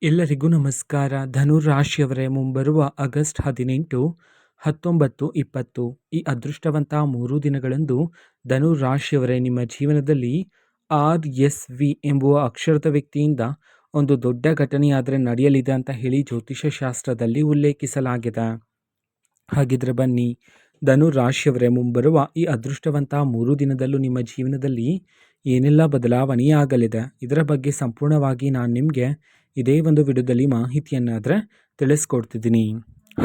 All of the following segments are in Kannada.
ಎಲ್ಲರಿಗೂ ನಮಸ್ಕಾರ. ಧನುರಾಶಿಯವರೇ, ಮುಂಬರುವ ಆಗಸ್ಟ್ 18, 19, 20 ಈ ಅದೃಷ್ಟವಂತ 3 ದಿನಗಳಂದು ಧನುರಾಶಿಯವರೇ ನಿಮ್ಮ ಜೀವನದಲ್ಲಿ RSV ಎಂಬುವ ಅಕ್ಷರದ ವ್ಯಕ್ತಿಯಿಂದ ಒಂದು ದೊಡ್ಡ ಘಟನೆಯಾದರೆ ನಡೆಯಲಿದೆ ಅಂತ ಹೇಳಿ ಜ್ಯೋತಿಷ್ಯ ಶಾಸ್ತ್ರದಲ್ಲಿ ಉಲ್ಲೇಖಿಸಲಾಗಿದೆ. ಹಾಗಿದ್ರೆ ಬನ್ನಿ, ಧನುರಾಶಿಯವರೇ ಮುಂಬರುವ ಈ ಅದೃಷ್ಟವಂತ 3 ದಿನದಲ್ಲೂ ನಿಮ್ಮ ಜೀವನದಲ್ಲಿ ಏನೆಲ್ಲ ಬದಲಾವಣೆ ಆಗಲಿದೆ, ಇದರ ಬಗ್ಗೆ ಸಂಪೂರ್ಣವಾಗಿ ನಾನು ನಿಮಗೆ ಇದೇ ಒಂದು ವಿಡಿಯೋದಲ್ಲಿ ಮಾಹಿತಿಯನ್ನಾದರೆ ತಿಳಿಸ್ಕೊಡ್ತಿದ್ದೀನಿ.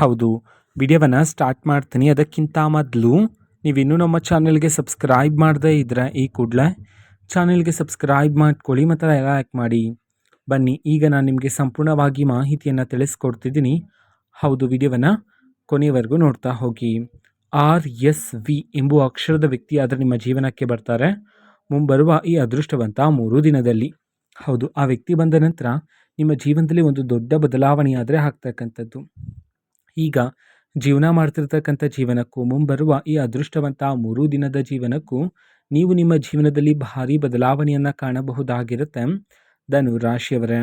ಹೌದು, ವಿಡಿಯೋವನ್ನು ಸ್ಟಾರ್ಟ್ ಮಾಡ್ತೀನಿ. ಅದಕ್ಕಿಂತ ಮೊದಲು ನೀವಿನ್ನೂ ನಮ್ಮ ಚಾನೆಲ್ಗೆ ಸಬ್ಸ್ಕ್ರೈಬ್ ಮಾಡದೇ ಇದ್ದರೆ ಈ ಕೂಡಲೇ ಚಾನೆಲ್ಗೆ ಸಬ್ಸ್ಕ್ರೈಬ್ ಮಾಡ್ಕೊಳ್ಳಿ ಮತ್ತು ಲೈಕ್ ಮಾಡಿ. ಬನ್ನಿ, ಈಗ ನಾನು ನಿಮಗೆ ಸಂಪೂರ್ಣವಾಗಿ ಮಾಹಿತಿಯನ್ನು ತಿಳಿಸ್ಕೊಡ್ತಿದ್ದೀನಿ. ಹೌದು, ವಿಡಿಯೋವನ್ನು ಕೊನೆಯವರೆಗೂ ನೋಡ್ತಾ ಹೋಗಿ. RSV ಎಂಬುವ ಅಕ್ಷರದ ವ್ಯಕ್ತಿ ಆದರೆ ನಿಮ್ಮ ಜೀವನಕ್ಕೆ ಬರ್ತಾರೆ ಮುಂಬರುವ ಈ ಅದೃಷ್ಟವಂತ 3 ದಿನದಲ್ಲಿ. ಹೌದು, ಆ ವ್ಯಕ್ತಿ ಬಂದ ನಂತರ ನಿಮ್ಮ ಜೀವನದಲ್ಲಿ ಒಂದು ದೊಡ್ಡ ಬದಲಾವಣೆಯಾದರೆ ಆಗ್ತಕ್ಕಂಥದ್ದು. ಈಗ ಜೀವನ ಮಾಡ್ತಿರ್ತಕ್ಕಂಥ ಜೀವನಕ್ಕೂ ಮುಂಬರುವ ಈ ಅದೃಷ್ಟವಂತ 3 ದಿನದ ಜೀವನಕ್ಕೂ ನೀವು ನಿಮ್ಮ ಜೀವನದಲ್ಲಿ ಭಾರಿ ಬದಲಾವಣೆಯನ್ನು ಕಾಣಬಹುದಾಗಿರುತ್ತೆ ಧನುರಾಶಿಯವರೇ.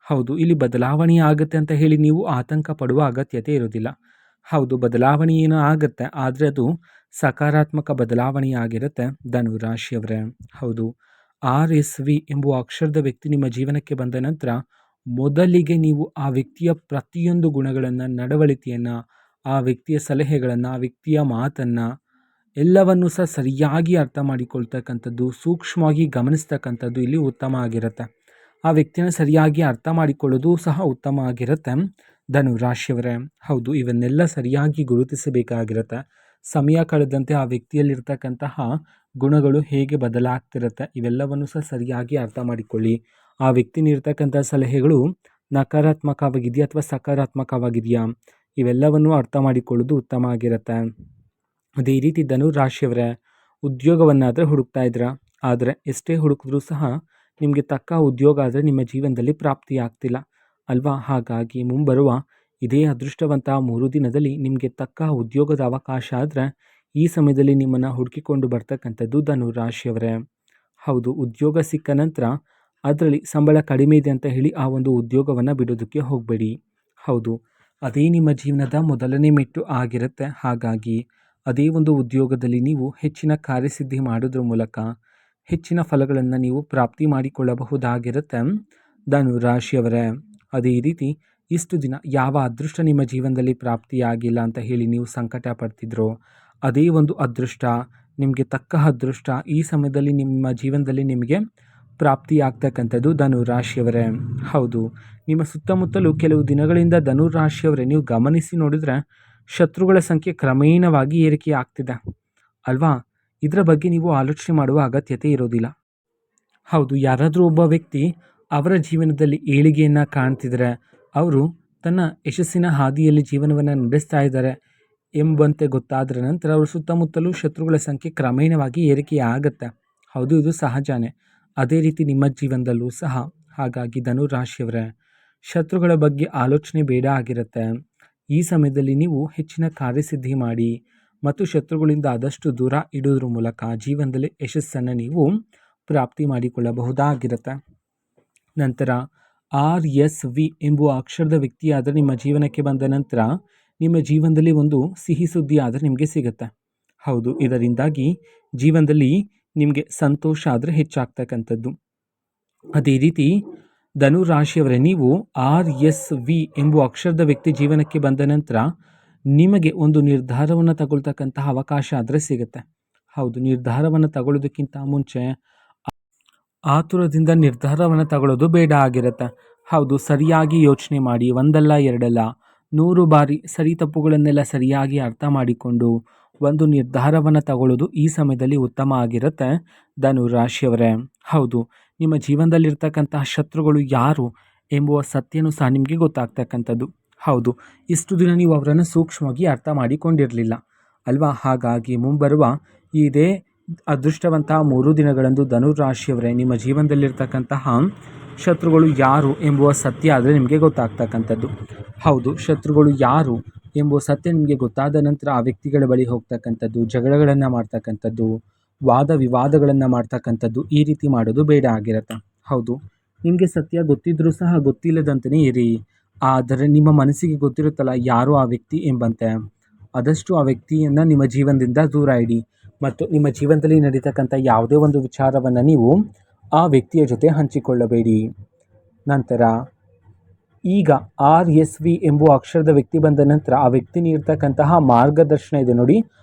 ಹೌದು, ಇಲ್ಲಿ ಬದಲಾವಣೆ ಆಗುತ್ತೆ ಅಂತ ಹೇಳಿ ನೀವು ಆತಂಕ ಪಡುವ ಅಗತ್ಯತೆ ಇರೋದಿಲ್ಲ. ಹೌದು, ಬದಲಾವಣೆ ಏನೋ ಆಗುತ್ತೆ, ಆದರೆ ಅದು ಸಕಾರಾತ್ಮಕ ಬದಲಾವಣೆ ಆಗಿರುತ್ತೆ ಧನುರಾಶಿಯವರೇ. ಹೌದು, RSV ಎಂಬುವ ಅಕ್ಷರದ ವ್ಯಕ್ತಿ ನಿಮ್ಮ ಜೀವನಕ್ಕೆ ಬಂದ ನಂತರ ಮೊದಲಿಗೆ ನೀವು ಆ ವ್ಯಕ್ತಿಯ ಪ್ರತಿಯೊಂದು ಗುಣಗಳನ್ನು, ನಡವಳಿಕೆಯನ್ನು, ಆ ವ್ಯಕ್ತಿಯ ಸಲಹೆಗಳನ್ನು, ಆ ವ್ಯಕ್ತಿಯ ಮಾತನ್ನು ಎಲ್ಲವನ್ನೂ ಸಹ ಸರಿಯಾಗಿ ಅರ್ಥ ಮಾಡಿಕೊಳ್ತಕ್ಕಂಥದ್ದು, ಸೂಕ್ಷ್ಮವಾಗಿ ಗಮನಿಸ್ತಕ್ಕಂಥದ್ದು ಇಲ್ಲಿ ಉತ್ತಮ ಆಗಿರುತ್ತೆ. ಆ ವ್ಯಕ್ತಿನ ಸರಿಯಾಗಿ ಅರ್ಥ ಮಾಡಿಕೊಳ್ಳೋದು ಸಹ ಉತ್ತಮ ಆಗಿರುತ್ತೆ ಧನುರಾಶಿಯವರೇ. ಹೌದು, ಇವನ್ನೆಲ್ಲ ಸರಿಯಾಗಿ ಗುರುತಿಸಬೇಕಾಗಿರುತ್ತೆ. ಸಮಯ ಕಳೆದಂತೆ ಆ ವ್ಯಕ್ತಿಯಲ್ಲಿರ್ತಕ್ಕಂತಹ ಗುಣಗಳು ಹೇಗೆ ಬದಲಾಗ್ತಿರುತ್ತೆ ಇವೆಲ್ಲವನ್ನು ಸಹ ಸರಿಯಾಗಿ ಅರ್ಥ ಮಾಡಿಕೊಳ್ಳಿ. ಆ ವ್ಯಕ್ತಿ ನೀಡ್ತಕ್ಕಂಥ ಸಲಹೆಗಳು ನಕಾರಾತ್ಮಕವಾಗಿದೆಯಾ ಅಥವಾ ಸಕಾರಾತ್ಮಕವಾಗಿದೆಯಾ ಇವೆಲ್ಲವನ್ನು ಅರ್ಥ ಮಾಡಿಕೊಳ್ಳೋದು ಉತ್ತಮ ಆಗಿರುತ್ತೆ. ಅದೇ ರೀತಿ ಧನುರಾಶಿಯವರೇ, ಉದ್ಯೋಗವನ್ನಾದರೆ ಹುಡುಕ್ತಾ ಇದ್ದೀರಾ, ಆದರೆ ಎಷ್ಟೇ ಹುಡುಕಿದ್ರೂ ಸಹ ನಿಮಗೆ ತಕ್ಕ ಉದ್ಯೋಗ ಆದರೆ ನಿಮ್ಮ ಜೀವನದಲ್ಲಿ ಪ್ರಾಪ್ತಿಯಾಗ್ತಿಲ್ಲ ಅಲ್ವಾ? ಹಾಗಾಗಿ ಮುಂಬರುವ ಇದೇ ಅದೃಷ್ಟವಂತ 3 ದಿನದಲ್ಲಿ ನಿಮಗೆ ತಕ್ಕ ಉದ್ಯೋಗದ ಅವಕಾಶ ಆದರೆ ಈ ಸಮಯದಲ್ಲಿ ನಿಮ್ಮನ್ನು ಹುಡುಕಿಕೊಂಡು ಬರ್ತಕ್ಕಂಥದ್ದು ಧನುರಾಶಿಯವರೇ. ಹೌದು, ಉದ್ಯೋಗ ಸಿಕ್ಕ ನಂತರ ಅದರಲ್ಲಿ ಸಂಬಳ ಕಡಿಮೆ ಇದೆ ಅಂತ ಹೇಳಿ ಆ ಒಂದು ಉದ್ಯೋಗವನ್ನು ಬಿಡೋದಕ್ಕೆ ಹೋಗಬೇಡಿ. ಹೌದು, ಅದೇ ನಿಮ್ಮ ಜೀವನದ ಮೊದಲನೇ ಮೆಟ್ಟು ಆಗಿರುತ್ತೆ. ಹಾಗಾಗಿ ಅದೇ ಒಂದು ಉದ್ಯೋಗದಲ್ಲಿ ನೀವು ಹೆಚ್ಚಿನ ಕಾರ್ಯಸಿದ್ಧಿ ಮಾಡೋದ್ರ ಮೂಲಕ ಹೆಚ್ಚಿನ ಫಲಗಳನ್ನು ನೀವು ಪ್ರಾಪ್ತಿ ಮಾಡಿಕೊಳ್ಳಬಹುದಾಗಿರುತ್ತೆ ಧನುರಾಶಿಯವರೇ. ಅದೇ ರೀತಿ ಇಷ್ಟು ದಿನ ಯಾವ ಅದೃಷ್ಟ ನಿಮ್ಮ ಜೀವನದಲ್ಲಿ ಪ್ರಾಪ್ತಿಯಾಗಿಲ್ಲ ಅಂತ ಹೇಳಿ ನೀವು ಸಂಕಟ ಪಡ್ತಿದ್ರೋ ಅದೇ ಒಂದು ಅದೃಷ್ಟ, ನಿಮಗೆ ತಕ್ಕ ಅದೃಷ್ಟ ಈ ಸಮಯದಲ್ಲಿ ನಿಮ್ಮ ಜೀವನದಲ್ಲಿ ನಿಮಗೆ ಪ್ರಾಪ್ತಿಯಾಗ್ತಕ್ಕಂಥದ್ದು ಧನುರಾಶಿಯವರೇ. ಹೌದು, ನಿಮ್ಮ ಸುತ್ತಮುತ್ತಲೂ ಕೆಲವು ದಿನಗಳಿಂದ ಧನುರಾಶಿಯವರೇ ನೀವು ಗಮನಿಸಿ ನೋಡಿದರೆ ಶತ್ರುಗಳ ಸಂಖ್ಯೆ ಕ್ರಮೇಣವಾಗಿ ಏರಿಕೆ ಆಗ್ತಿದೆ ಅಲ್ವಾ? ಇದರ ಬಗ್ಗೆ ನೀವು ಆಲೋಚನೆ ಮಾಡುವ ಅಗತ್ಯತೆ ಇರೋದಿಲ್ಲ. ಹೌದು, ಯಾರಾದರೂ ಒಬ್ಬ ವ್ಯಕ್ತಿ ಅವರ ಜೀವನದಲ್ಲಿ ಏಳಿಗೆಯನ್ನು ಕಾಣ್ತಿದ್ದಾರೆ, ಅವರು ತನ್ನ ಯಶಸ್ಸಿನ ಹಾದಿಯಲ್ಲಿ ಜೀವನವನ್ನು ನಡೆಸ್ತಾ ಇದ್ದಾರೆ ಎಂಬಂತೆ ಗೊತ್ತಾದ ನಂತರ ಅವರ ಸುತ್ತಮುತ್ತಲೂ ಶತ್ರುಗಳ ಸಂಖ್ಯೆ ಕ್ರಮೇಣವಾಗಿ ಏರಿಕೆ ಆಗುತ್ತೆ. ಹೌದು, ಇದು ಸಹಜನೇ. ಅದೇ ರೀತಿ ನಿಮ್ಮ ಜೀವನದಲ್ಲೂ ಸಹ. ಹಾಗಾಗಿ ಧನುರಾಶಿಯವರೇ, ಶತ್ರುಗಳ ಬಗ್ಗೆ ಆಲೋಚನೆ ಬೇಡ ಆಗಿರುತ್ತೆ. ಈ ಸಮಯದಲ್ಲಿ ನೀವು ಹೆಚ್ಚಿನ ಕಾರ್ಯಸಿದ್ಧಿ ಮಾಡಿ ಮತ್ತು ಶತ್ರುಗಳಿಂದ ಆದಷ್ಟು ದೂರ ಇಡೋದ್ರ ಮೂಲಕ ಜೀವನದಲ್ಲಿ ಯಶಸ್ಸನ್ನು ನೀವು ಪ್ರಾಪ್ತಿ ಮಾಡಿಕೊಳ್ಳಬಹುದಾಗಿರುತ್ತೆ. ನಂತರ RSV ಎಂಬುವ ಅಕ್ಷರದ ವ್ಯಕ್ತಿಯಾದರೆ ನಿಮ್ಮ ಜೀವನಕ್ಕೆ ಬಂದ ನಂತರ ನಿಮ್ಮ ಜೀವನದಲ್ಲಿ ಒಂದು ಸಿಹಿ ಸುದ್ದಿ ಆದರೆ ನಿಮಗೆ ಸಿಗುತ್ತೆ. ಹೌದು, ಇದರಿಂದಾಗಿ ಜೀವನದಲ್ಲಿ ನಿಮಗೆ ಸಂತೋಷ ಆದರೆ ಹೆಚ್ಚಾಗ್ತಕ್ಕಂಥದ್ದು. ಅದೇ ರೀತಿ ಧನುರಾಶಿಯವರೇ, ನೀವು RSV ಎಂಬುವ ಅಕ್ಷರದ ವ್ಯಕ್ತಿ ಜೀವನಕ್ಕೆ ಬಂದ ನಂತರ ನಿಮಗೆ ಒಂದು ನಿರ್ಧಾರವನ್ನು ತಗೊಳ್ತಕ್ಕಂತಹ ಅವಕಾಶ ಆದರೆ ಸಿಗುತ್ತೆ. ಹೌದು, ನಿರ್ಧಾರವನ್ನು ತಗೊಳ್ಳೋದಕ್ಕಿಂತ ಮುಂಚೆ ಆತುರದಿಂದ ನಿರ್ಧಾರವನ್ನು ತಗೊಳ್ಳೋದು ಬೇಡ ಆಗಿರುತ್ತೆ. ಹೌದು, ಸರಿಯಾಗಿ ಯೋಚನೆ ಮಾಡಿ, ಒಂದಲ್ಲ ಎರಡಲ್ಲ 100 ಬಾರಿ ಸರಿ ತಪ್ಪುಗಳನ್ನೆಲ್ಲ ಸರಿಯಾಗಿ ಅರ್ಥ ಮಾಡಿಕೊಂಡು ಒಂದು ನಿರ್ಧಾರವನ್ನು ತಗೊಳ್ಳೋದು ಈ ಸಮಯದಲ್ಲಿ ಉತ್ತಮ ಆಗಿರುತ್ತೆ ಧನುರಾಶಿಯವರೇ. ಹೌದು, ನಿಮ್ಮ ಜೀವನದಲ್ಲಿರ್ತಕ್ಕಂತಹ ಶತ್ರುಗಳು ಯಾರು ಎಂಬುವ ಸತ್ಯನೂ ಸಹ ನಿಮಗೆ ಗೊತ್ತಾಗ್ತಕ್ಕಂಥದ್ದು. ಹೌದು, ಇಷ್ಟು ದಿನ ನೀವು ಅವರನ್ನು ಸೂಕ್ಷ್ಮವಾಗಿ ಅರ್ಥ ಮಾಡಿಕೊಂಡಿರಲಿಲ್ಲ ಅಲ್ವಾ? ಹಾಗಾಗಿ ಮುಂಬರುವ ಇದೇ ಅದೃಷ್ಟವಂತ 3 ದಿನಗಳಂದು ಧನುರಾಶಿಯವರೇ ನಿಮ್ಮ ಜೀವನದಲ್ಲಿರ್ತಕ್ಕಂತಹ ಶತ್ರುಗಳು ಯಾರು ಎಂಬುವ ಸತ್ಯ ಆದರೆ ನಿಮಗೆ ಗೊತ್ತಾಗ್ತಕ್ಕಂಥದ್ದು. ಹೌದು, ಶತ್ರುಗಳು ಯಾರು ಎಂಬುವ ಸತ್ಯ ನಿಮಗೆ ಗೊತ್ತಾದ ನಂತರ ಆ ವ್ಯಕ್ತಿಗಳ ಬಳಿ ಹೋಗ್ತಕ್ಕಂಥದ್ದು, ಜಗಳಗಳನ್ನು ಮಾಡ್ತಕ್ಕಂಥದ್ದು, ವಾದ ವಿವಾದಗಳನ್ನು ಮಾಡ್ತಕ್ಕಂಥದ್ದು ಈ ರೀತಿ ಮಾಡೋದು ಬೇಡ ಆಗಿರುತ್ತೆ. ಹೌದು, ನಿಮಗೆ ಸತ್ಯ ಗೊತ್ತಿದ್ರೂ ಸಹ ಗೊತ್ತಿಲ್ಲದಂತೆಯೇ ಇರಿ. ಆದರೆ ನಿಮ್ಮ ಮನಸ್ಸಿಗೆ ಗೊತ್ತಿರುತ್ತಲ್ಲ ಯಾರು ಆ ವ್ಯಕ್ತಿ ಎಂಬಂತೆ, ಆದಷ್ಟು ಆ ವ್ಯಕ್ತಿಯನ್ನು ನಿಮ್ಮ ಜೀವನದಿಂದ ದೂರ ಇಡಿ. ಮತ್ತು ನಿಮ್ಮ ಜೀವನದಲ್ಲಿ ನಡೀತಕ್ಕಂಥ ಯಾವುದೇ ಒಂದು ವಿಚಾರವನ್ನು ನೀವು ಆ ವ್ಯಕ್ತಿಯ ಜೊತೆ ಹಂಚಿಕೊಳ್ಳಬೇಡಿ. ನಂತರ ಈಗ RSV ಎಂಬುವ ಅಕ್ಷರದ ವ್ಯಕ್ತಿ ಬಂದ ನಂತರ ಆ ವ್ಯಕ್ತಿ ನೀಡ್ತಕ್ಕಂತಹ ಮಾರ್ಗದರ್ಶನ ಇದೆ ನೋಡಿ,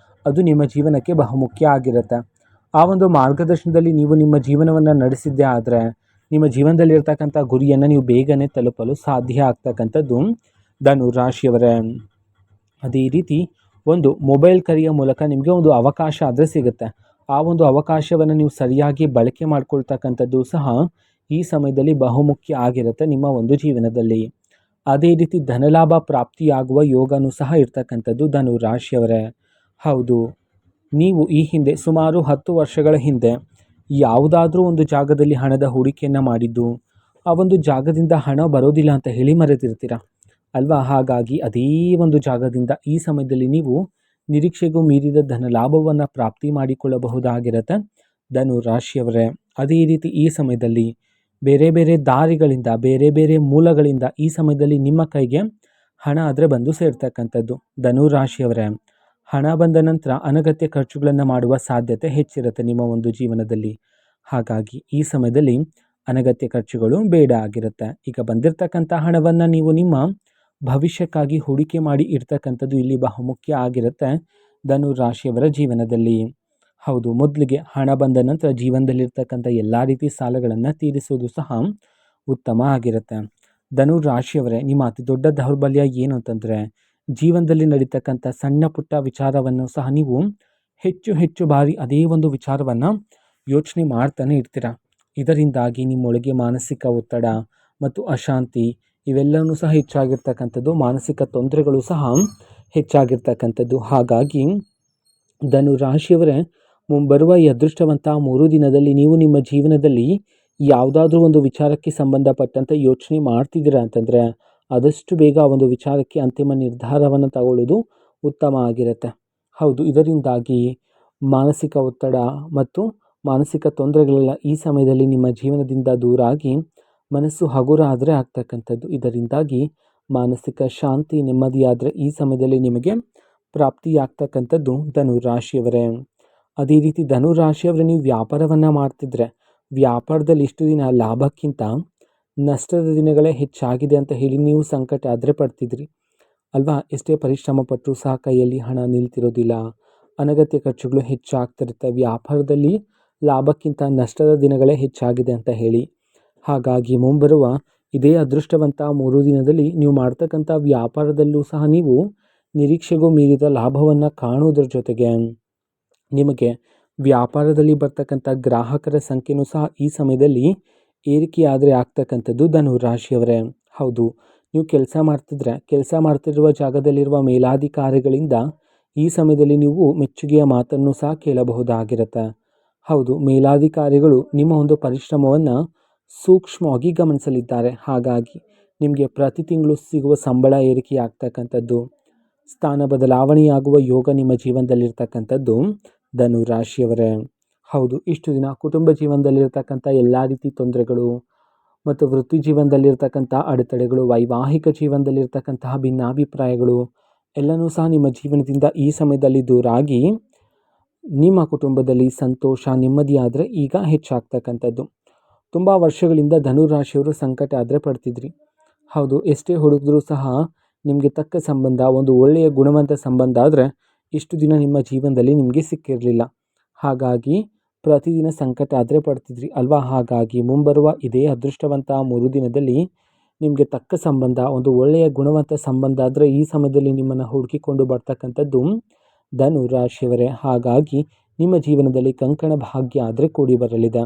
ಅದು ನಿಮ್ಮ ಜೀವನಕ್ಕೆ ಬಹುಮುಖ್ಯ ಆಗಿರುತ್ತೆ. ಆ ಒಂದು ಮಾರ್ಗದರ್ಶನದಲ್ಲಿ ನೀವು ನಿಮ್ಮ ಜೀವನವನ್ನು ನಡೆಸಿದ್ದೇ ಆದರೆ ನಿಮ್ಮ ಜೀವನದಲ್ಲಿರ್ತಕ್ಕಂಥ ಗುರಿಯನ್ನು ನೀವು ಬೇಗನೆ ತಲುಪಲು ಸಾಧ್ಯ ಆಗ್ತಕ್ಕಂಥದ್ದು ಧನು ರಾಶಿಯವರೇ. ಅದೇ ರೀತಿ ಒಂದು ಮೊಬೈಲ್ ಕರೆಯ ಮೂಲಕ ನಿಮಗೆ ಒಂದು ಅವಕಾಶ ಆದರೆ ಸಿಗುತ್ತೆ. ಆ ಒಂದು ಅವಕಾಶವನ್ನು ನೀವು ಸರಿಯಾಗಿ ಬಳಕೆ ಮಾಡ್ಕೊಳ್ತಕ್ಕಂಥದ್ದು ಸಹ ಈ ಸಮಯದಲ್ಲಿ ಬಹುಮುಖ್ಯ ಆಗಿರುತ್ತೆ ನಿಮ್ಮ ಒಂದು ಜೀವನದಲ್ಲಿ. ಅದೇ ರೀತಿ ಧನಲಾಭ ಪ್ರಾಪ್ತಿಯಾಗುವ ಯೋಗನೂ ಸಹ ಇರ್ತಕ್ಕಂಥದ್ದು ಧನು ರಾಶಿಯವರೇ. ಹೌದು, ನೀವು ಈ ಹಿಂದೆ ಸುಮಾರು 10 ವರ್ಷಗಳ ಹಿಂದೆ ಯಾವುದಾದ್ರೂ ಒಂದು ಜಾಗದಲ್ಲಿ ಹಣದ ಹೂಡಿಕೆಯನ್ನು ಮಾಡಿದ್ದು, ಆ ಒಂದು ಜಾಗದಿಂದ ಹಣ ಬರೋದಿಲ್ಲ ಅಂತ ಹೇಳಿ ಮರೆತಿರ್ತೀರ ಅಲ್ವಾ? ಹಾಗಾಗಿ ಅದೇ ಒಂದು ಜಾಗದಿಂದ ಈ ಸಮಯದಲ್ಲಿ ನೀವು ನಿರೀಕ್ಷೆಗೂ ಮೀರಿದ ಧನ ಲಾಭವನ್ನು ಪ್ರಾಪ್ತಿ ಮಾಡಿಕೊಳ್ಳಬಹುದಾಗಿರುತ್ತೆ ಧನು ರಾಶಿಯವರೇ. ಅದೇ ರೀತಿ ಈ ಸಮಯದಲ್ಲಿ ಬೇರೆ ಬೇರೆ ದಾರಿಗಳಿಂದ, ಬೇರೆ ಬೇರೆ ಮೂಲಗಳಿಂದ ಈ ಸಮಯದಲ್ಲಿ ನಿಮ್ಮ ಕೈಗೆ ಹಣ ಆದರೆ ಬಂದು ಸೇರ್ತಕ್ಕಂಥದ್ದು ಧನು ರಾಶಿಯವರೇ. ಹಣ ಬಂದ ನಂತರ ಅನಗತ್ಯ ಖರ್ಚುಗಳನ್ನು ಮಾಡುವ ಸಾಧ್ಯತೆ ಹೆಚ್ಚಿರುತ್ತೆ ನಿಮ್ಮ ಒಂದು ಜೀವನದಲ್ಲಿ. ಹಾಗಾಗಿ ಈ ಸಮಯದಲ್ಲಿ ಅನಗತ್ಯ ಖರ್ಚುಗಳು ಬೇಡ ಆಗಿರುತ್ತೆ. ಈಗ ಬಂದಿರತಕ್ಕಂಥ ಹಣವನ್ನು ನೀವು ನಿಮ್ಮ ಭವಿಷ್ಯಕ್ಕಾಗಿ ಹೂಡಿಕೆ ಮಾಡಿ ಇಡ್ತಕ್ಕಂಥದ್ದು ಇಲ್ಲಿ ಬಹುಮುಖ್ಯ ಆಗಿರುತ್ತೆ ಧನು ರಾಶಿಯವರ ಜೀವನದಲ್ಲಿ. ಹೌದು, ಮೊದಲಿಗೆ ಹಣ ಬಂದ ನಂತರ ಜೀವನದಲ್ಲಿರ್ತಕ್ಕಂಥ ಎಲ್ಲ ರೀತಿ ಸಾಲಗಳನ್ನು ತೀರಿಸುವುದು ಸಹ ಉತ್ತಮ ಆಗಿರುತ್ತೆ. ಧನು ರಾಶಿಯವರೇ, ನಿಮ್ಮ ಅತಿ ದೊಡ್ಡ ದೌರ್ಬಲ್ಯ ಏನು ಅಂತಂದರೆ ಜೀವನದಲ್ಲಿ ನಡೀತಕ್ಕಂಥ ಸಣ್ಣ ಪುಟ್ಟ ವಿಚಾರವನ್ನು ಸಹ ನೀವು ಹೆಚ್ಚು ಹೆಚ್ಚು ಬಾರಿ ಅದೇ ಒಂದು ವಿಚಾರವನ್ನು ಯೋಚನೆ ಮಾಡ್ತಾನೆ ಇರ್ತೀರ. ಇದರಿಂದಾಗಿ ನಿಮ್ಮೊಳಗೆ ಮಾನಸಿಕ ಒತ್ತಡ ಮತ್ತು ಅಶಾಂತಿ ಇವೆಲ್ಲವೂ ಸಹ ಹೆಚ್ಚಾಗಿರ್ತಕ್ಕಂಥದ್ದು, ಮಾನಸಿಕ ತೊಂದರೆಗಳು ಸಹ ಹೆಚ್ಚಾಗಿರ್ತಕ್ಕಂಥದ್ದು. ಹಾಗಾಗಿ ಧನು ರಾಶಿಯವರೇ, ಮುಂಬರುವ ಈ ಅದೃಷ್ಟವಂತ 3 ದಿನದಲ್ಲಿ ನೀವು ನಿಮ್ಮ ಜೀವನದಲ್ಲಿ ಯಾವುದಾದ್ರೂ ಒಂದು ವಿಚಾರಕ್ಕೆ ಸಂಬಂಧಪಟ್ಟಂತೆ ಯೋಚನೆ ಮಾಡ್ತಿದ್ದೀರಾ ಅಂತಂದರೆ ಆದಷ್ಟು ಬೇಗ ಆ ಒಂದು ವಿಚಾರಕ್ಕೆ ಅಂತಿಮ ನಿರ್ಧಾರವನ್ನು ತಗೊಳ್ಳೋದು ಉತ್ತಮ ಆಗಿರುತ್ತೆ. ಹೌದು, ಇದರಿಂದಾಗಿ ಮಾನಸಿಕ ಒತ್ತಡ ಮತ್ತು ಮಾನಸಿಕ ತೊಂದರೆಗಳೆಲ್ಲ ಈ ಸಮಯದಲ್ಲಿ ನಿಮ್ಮ ಜೀವನದಿಂದ ದೂರ ಆಗಿ ಮನಸ್ಸು ಹಗುರ ಆದರೆ ಆಗ್ತಕ್ಕಂಥದ್ದು. ಇದರಿಂದಾಗಿ ಮಾನಸಿಕ ಶಾಂತಿ, ನೆಮ್ಮದಿಯಾದರೆ ಈ ಸಮಯದಲ್ಲಿ ನಿಮಗೆ ಪ್ರಾಪ್ತಿಯಾಗ್ತಕ್ಕಂಥದ್ದು ಧನು ರಾಶಿಯವರೇ. ಅದೇ ರೀತಿ ಧನು ರಾಶಿಯವರೇ, ನೀವು ವ್ಯಾಪಾರವನ್ನು ಮಾಡ್ತಿದ್ರೆ ವ್ಯಾಪಾರದಲ್ಲಿ ಇಷ್ಟು ದಿನ ಲಾಭಕ್ಕಿಂತ ನಷ್ಟದ ದಿನಗಳೇ ಹೆಚ್ಚಾಗಿದೆ ಅಂತ ಹೇಳಿ ನೀವು ಸಂಕಟ ಆದರೆ ಪಡ್ತಿದ್ರಿ ಅಲ್ವಾ? ಎಷ್ಟೇ ಪರಿಶ್ರಮ ಪಟ್ಟರೂ ಸಹ ಕೈಯಲ್ಲಿ ಹಣ ನಿಲ್ತಿರೋದಿಲ್ಲ, ಅನಗತ್ಯ ಖರ್ಚುಗಳು ಹೆಚ್ಚಾಗ್ತಿರುತ್ತೆ, ವ್ಯಾಪಾರದಲ್ಲಿ ಲಾಭಕ್ಕಿಂತ ನಷ್ಟದ ದಿನಗಳೇ ಹೆಚ್ಚಾಗಿದೆ ಅಂತ ಹೇಳಿ. ಹಾಗಾಗಿ ಮುಂಬರುವ ಇದೇ ಅದೃಷ್ಟವಂತ 3 ದಿನದಲ್ಲಿ ನೀವು ಮಾಡ್ತಕ್ಕಂಥ ವ್ಯಾಪಾರದಲ್ಲೂ ಸಹ ನೀವು ನಿರೀಕ್ಷೆಗೂ ಮೀರಿದ ಲಾಭವನ್ನು ಕಾಣುವುದರ ಜೊತೆಗೆ ನಿಮಗೆ ವ್ಯಾಪಾರದಲ್ಲಿ ಬರ್ತಕ್ಕಂಥ ಗ್ರಾಹಕರ ಸಂಖ್ಯೆಯೂ ಸಹ ಈ ಸಮಯದಲ್ಲಿ ಏರಿಕೆಯಾದರೆ ಆಗ್ತಕ್ಕಂಥದ್ದು ಧನು ರಾಶಿಯವರೇ. ಹೌದು, ನೀವು ಕೆಲಸ ಮಾಡ್ತಿರುವ ಜಾಗದಲ್ಲಿರುವ ಮೇಲಾಧಿಕಾರಿಗಳಿಂದ ಈ ಸಮಯದಲ್ಲಿ ನೀವು ಮೆಚ್ಚುಗೆಯ ಮಾತನ್ನು ಸಹ ಕೇಳಬಹುದಾಗಿರುತ್ತೆ. ಹೌದು, ಮೇಲಾಧಿಕಾರಿಗಳು ನಿಮ್ಮ ಒಂದು ಪರಿಶ್ರಮವನ್ನು ಸೂಕ್ಷ್ಮವಾಗಿ ಗಮನಿಸಲಿದ್ದಾರೆ. ಹಾಗಾಗಿ ನಿಮಗೆ ಪ್ರತಿ ತಿಂಗಳು ಸಿಗುವ ಸಂಬಳ ಏರಿಕೆಯಾಗ್ತಕ್ಕಂಥದ್ದು, ಸ್ಥಾನ ಬದಲಾವಣೆಯಾಗುವ ಯೋಗ ನಿಮ್ಮ ಜೀವನದಲ್ಲಿರ್ತಕ್ಕಂಥದ್ದು ಧನು ರಾಶಿಯವರೇ. ಹೌದು, ಇಷ್ಟು ದಿನ ಕುಟುಂಬ ಜೀವನದಲ್ಲಿರ್ತಕ್ಕಂಥ ಎಲ್ಲ ರೀತಿ ತೊಂದರೆಗಳು ಮತ್ತು ವೃತ್ತಿ ಜೀವನದಲ್ಲಿರ್ತಕ್ಕಂಥ ಅಡೆತಡೆಗಳು, ವೈವಾಹಿಕ ಜೀವನದಲ್ಲಿರ್ತಕ್ಕಂತಹ ಭಿನ್ನಾಭಿಪ್ರಾಯಗಳು ಎಲ್ಲನೂ ಸಹ ನಿಮ್ಮ ಜೀವನದಿಂದ ಈ ಸಮಯದಲ್ಲಿ ದೂರ ಆಗಿ ನಿಮ್ಮ ಕುಟುಂಬದಲ್ಲಿ ಸಂತೋಷ, ನೆಮ್ಮದಿಯಾದರೆ ಈಗ ಹೆಚ್ಚಾಗ್ತಕ್ಕಂಥದ್ದು. ತುಂಬ ವರ್ಷಗಳಿಂದ ಧನು ರಾಶಿಯವರು ಸಂಕಟ ಆದರೆ ಪಡ್ತಿದ್ರಿ. ಹೌದು, ಎಷ್ಟೇ ಹುಡುಕಿದ್ರೂ ಸಹ ನಿಮಗೆ ತಕ್ಕ ಸಂಬಂಧ, ಒಂದು ಒಳ್ಳೆಯ ಗುಣವಂತ ಸಂಬಂಧ ಆದರೆ ಇಷ್ಟು ದಿನ ನಿಮ್ಮ ಜೀವನದಲ್ಲಿ ನಿಮಗೆ ಸಿಕ್ಕಿರಲಿಲ್ಲ. ಹಾಗಾಗಿ ಪ್ರತಿದಿನ ಸಂಕಟ ಆದರೆ ಪಡ್ತಿದ್ರಿ ಅಲ್ವಾ? ಹಾಗಾಗಿ ಮುಂಬರುವ ಇದೇ ಅದೃಷ್ಟವಂತ 3 ದಿನದಲ್ಲಿ ನಿಮಗೆ ತಕ್ಕ ಸಂಬಂಧ, ಒಂದು ಒಳ್ಳೆಯ ಗುಣವಂತ ಸಂಬಂಧ ಆದರೆ ಈ ಸಮಯದಲ್ಲಿ ನಿಮ್ಮನ್ನು ಹುಡುಕಿಕೊಂಡು ಬರ್ತಕ್ಕಂಥದ್ದು ಧನು ರಾಶಿಯವರೇ. ಹಾಗಾಗಿ ನಿಮ್ಮ ಜೀವನದಲ್ಲಿ ಕಂಕಣ ಭಾಗ್ಯ ಆದರೆ ಕೂಡಿ ಬರಲಿದೆ.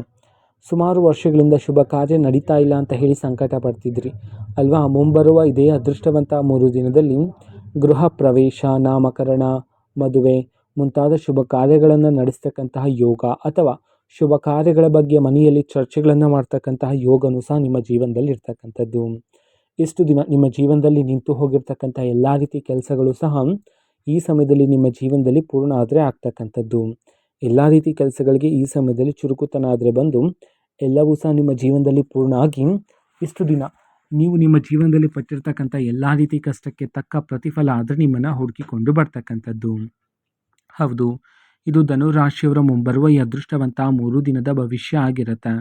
ಸುಮಾರು ವರ್ಷಗಳಿಂದ ಶುಭ ಕಾರ್ಯ ನಡೀತಾ ಇಲ್ಲ ಅಂತ ಹೇಳಿ ಸಂಕಟ ಪಡ್ತಿದ್ರಿ ಅಲ್ವಾ? ಮುಂಬರುವ ಇದೇ ಅದೃಷ್ಟವಂತ 3 ದಿನದಲ್ಲಿ ಗೃಹ ಪ್ರವೇಶ, ನಾಮಕರಣ, ಮದುವೆ ಮುಂತಾದ ಶುಭ ಕಾರ್ಯಗಳನ್ನು ನಡೆಸ್ತಕ್ಕಂತಹ ಯೋಗ ಅಥವಾ ಶುಭ ಕಾರ್ಯಗಳ ಬಗ್ಗೆ ಮನೆಯಲ್ಲಿ ಚರ್ಚೆಗಳನ್ನು ಮಾಡ್ತಕ್ಕಂತಹ ಯೋಗನೂ ಸಹ ನಿಮ್ಮ ಜೀವನದಲ್ಲಿ ಇರ್ತಕ್ಕಂಥದ್ದು. ಇಷ್ಟು ದಿನ ನಿಮ್ಮ ಜೀವನದಲ್ಲಿ ನಿಂತು ಹೋಗಿರ್ತಕ್ಕಂಥ ಎಲ್ಲ ರೀತಿ ಕೆಲಸಗಳು ಸಹ ಈ ಸಮಯದಲ್ಲಿ ನಿಮ್ಮ ಜೀವನದಲ್ಲಿ ಪೂರ್ಣ ಆದರೆ ಆಗ್ತಕ್ಕಂಥದ್ದು. ಎಲ್ಲ ರೀತಿ ಕೆಲಸಗಳಿಗೆ ಈ ಸಮಯದಲ್ಲಿ ಚುರುಕುತನ ಆದರೆ ಬಂದು ಎಲ್ಲವೂ ಸಹ ನಿಮ್ಮ ಜೀವನದಲ್ಲಿ ಪೂರ್ಣ ಆಗಿ ಇಷ್ಟು ದಿನ ನೀವು ನಿಮ್ಮ ಜೀವನದಲ್ಲಿ ಪಟ್ಟಿರ್ತಕ್ಕಂಥ ಎಲ್ಲ ರೀತಿ ಕಷ್ಟಕ್ಕೆ ತಕ್ಕ ಪ್ರತಿಫಲ ಆದರೆ ನಿಮ್ಮನ್ನು ಹುಡುಕಿಕೊಂಡು ಬರ್ತಕ್ಕಂಥದ್ದು. ಹೌದು, ಇದು ಧನುರಾಶಿಯವರ ಮುಂಬರುವ ಈ ಅದೃಷ್ಟವಂತ 3 ದಿನದ ಭವಿಷ್ಯ ಆಗಿರುತ್ತೆ.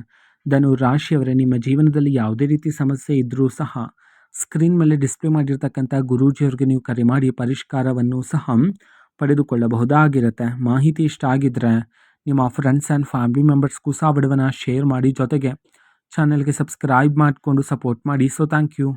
ಧನುರಾಶಿಯವರೇ, ನಿಮ್ಮ ಜೀವನದಲ್ಲಿ ಯಾವುದೇ ರೀತಿ ಸಮಸ್ಯೆ ಇದ್ದರೂ ಸಹ ಸ್ಕ್ರೀನ್ ಮೇಲೆ ಡಿಸ್ಪ್ಲೇ ಮಾಡಿರ್ತಕ್ಕಂಥ ಗುರೂಜಿಯವ್ರಿಗೆ ನೀವು ಕರೆ ಮಾಡಿ ಪರಿಷ್ಕಾರವನ್ನು ಸಹ ಪಡೆದುಕೊಳ್ಳಬಹುದಾಗಿರುತ್ತೆ. ಮಾಹಿತಿ ಇಷ್ಟ ಆಗಿದ್ದರೆ ನಿಮ್ಮ ಫ್ರೆಂಡ್ಸ್ ಆ್ಯಂಡ್ ಫ್ಯಾಮಿಲಿ ಮೆಂಬರ್ಸ್ಗೂ ಸಹ ವಿಡಿಯೋನ ಶೇರ್ ಮಾಡಿ, ಜೊತೆಗೆ ಚಾನಲ್ಗೆ ಸಬ್ಸ್ಕ್ರೈಬ್ ಮಾಡಿಕೊಂಡು ಸಪೋರ್ಟ್ ಮಾಡಿ. So thank you.